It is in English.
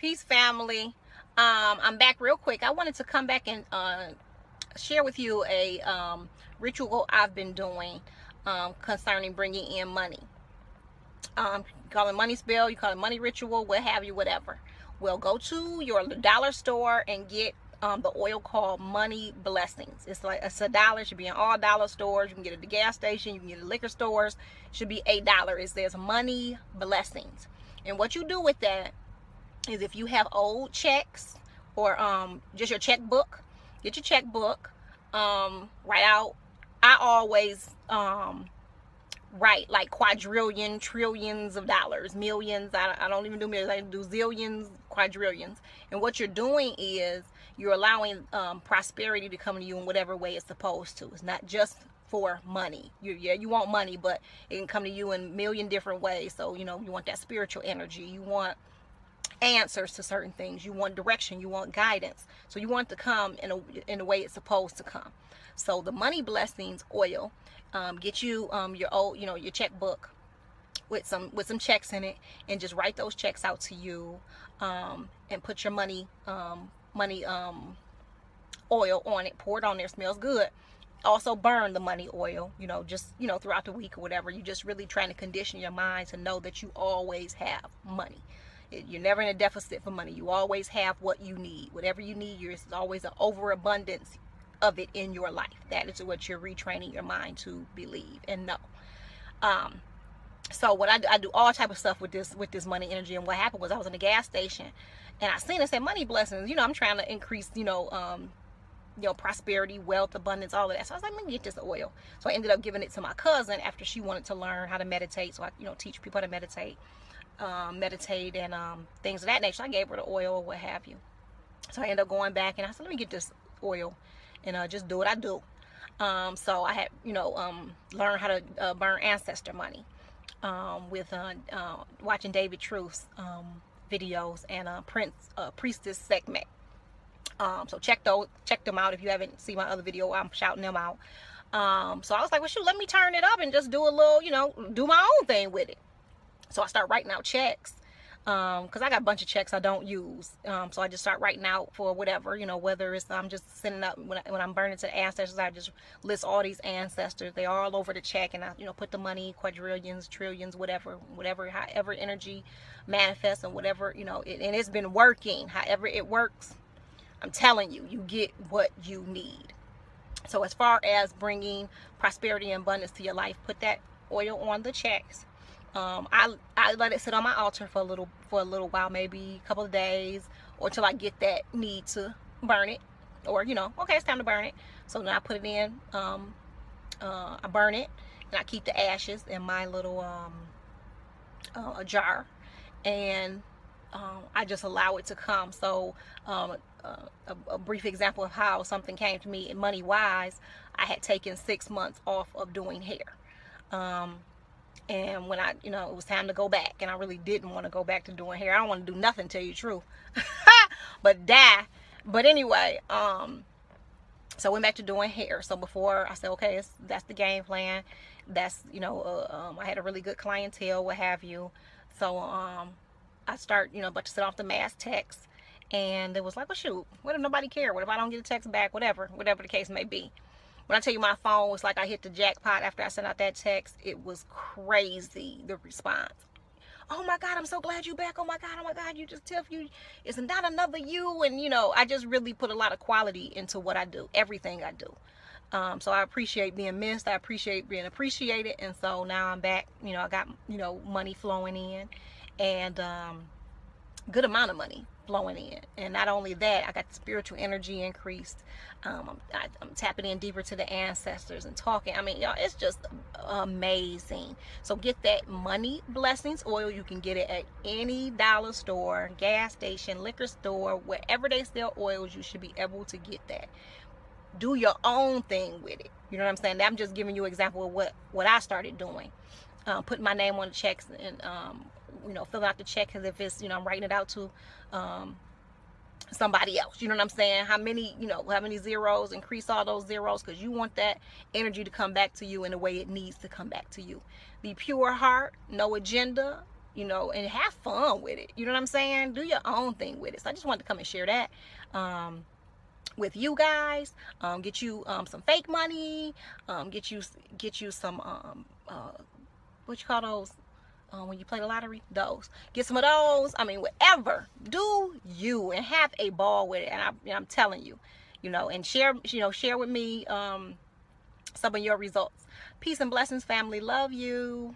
Peace, family. I'm back real quick. I wanted to come back and share with you a ritual I've been doing concerning bringing in money. You call it money spell, you call it money ritual, what have you, whatever. Well, go to your dollar store and get the oil called Money Blessings. It's $1. It should be in all dollar stores. You can get it at the gas station. You can get it at liquor stores. It should be $8. It says Money Blessings. And what you do with that is if you have old checks or just your checkbook, get your checkbook, write out. I always write like quadrillion, trillions of dollars, millions. I don't even do millions. I do zillions, quadrillions. And what you're doing is you're allowing prosperity to come to you in whatever way it's supposed to. It's not just for money. You want money, but it can come to you in a million different ways. So you want that spiritual energy. You want answers to certain things. You want direction. You want guidance. So you want it to come in a way it's supposed to come. So the Money Blessings oil, get you your old your checkbook with some checks in it, and just write those checks out to you, and put your money oil on it. Pour it on there. Smells good. Also burn the money oil, just throughout the week or whatever. You just really trying to condition your mind to know that you always have money. You're never in a deficit for money. You always have what you need. Whatever you need, there's always an overabundance of it in your life. That is what you're retraining your mind to believe and know. So what I do all type of stuff with this money energy. And what happened was I was in a gas station and I seen it said Money Blessings. I'm trying to increase prosperity, wealth, abundance, all of that. So I was like, let me get this oil. So I ended up giving it to my cousin after she wanted to learn how to meditate. So I teach people how to meditate and things of that nature. So I gave her the oil or what have you. So I ended up going back and I said, let me get this oil and just do what I do. So I had learned how to burn ancestor money with watching David Truth's videos and priestess segment. So check them out if you haven't seen my other video. I'm shouting them out. So I was like, well, shoot, let me turn it up and just do a little, do my own thing with it. So I start writing out checks, because I got a bunch of checks I don't use. So I just start writing out for whatever, whether it's I'm just sending up when I'm burning to the ancestors. I just list all these ancestors. They're all over the check, and I put the money, quadrillions, trillions, whatever, however energy manifests and whatever and it's been working. However it works, I'm telling you, you get what you need. So as far as bringing prosperity and abundance to your life, put that oil on the checks. I let it sit on my altar for a little while, maybe a couple of days, or till I get that need to burn it, or okay, it's time to burn it. So then I put it in, I burn it, and I keep the ashes in my little a jar, and I just allow it to come. So a brief example of how something came to me money wise, I had taken 6 months off of doing hair. And when it was time to go back, and I really didn't want to go back to doing hair. I don't want to do nothing, tell you the truth, but die. But anyway, so I went back to doing hair. So before I said, okay, that's the game plan. That's, I had a really good clientele, what have you. So I start, but to set off the mass text, and it was like, well, shoot, what if nobody care? What if I don't get a text back? Whatever the case may be. When I tell you my phone was like I hit the jackpot after I sent out that text, it was crazy, the response. Oh my God, I'm so glad you back. Oh my God, you just Tiff, you it's not another you. And I just really put a lot of quality into what I do, everything I do. So I appreciate being missed. I appreciate being appreciated. And so now I'm back, I got, money flowing in, and good amount of money flowing in. And not only that, I got the spiritual energy increased. I'm tapping in deeper to the ancestors and talking. I mean, y'all, it's just amazing. So get that Money Blessings oil. You can get it at any dollar store, gas station, liquor store, wherever they sell oils. You should be able to get that. Do your own thing with it. You know what I'm saying? I'm just giving you an example of what I started doing. Putting my name on the checks and filling out the check, because if it's I'm writing it out to somebody else, you know what I'm saying? How many zeros? Increase all those zeros, because you want that energy to come back to you in the way it needs to come back to you. The pure heart, no agenda, you know, and have fun with it. You know what I'm saying? Do your own thing with it. So I just wanted to come and share that with you guys. Get you some fake money. Get you some what you call those? When you play the lottery, those. Get some of those. I mean, whatever. Do you and have a ball with it. And I'm telling you, you know, and share, you know, share with me some of your results. Peace and blessings, family. Love you.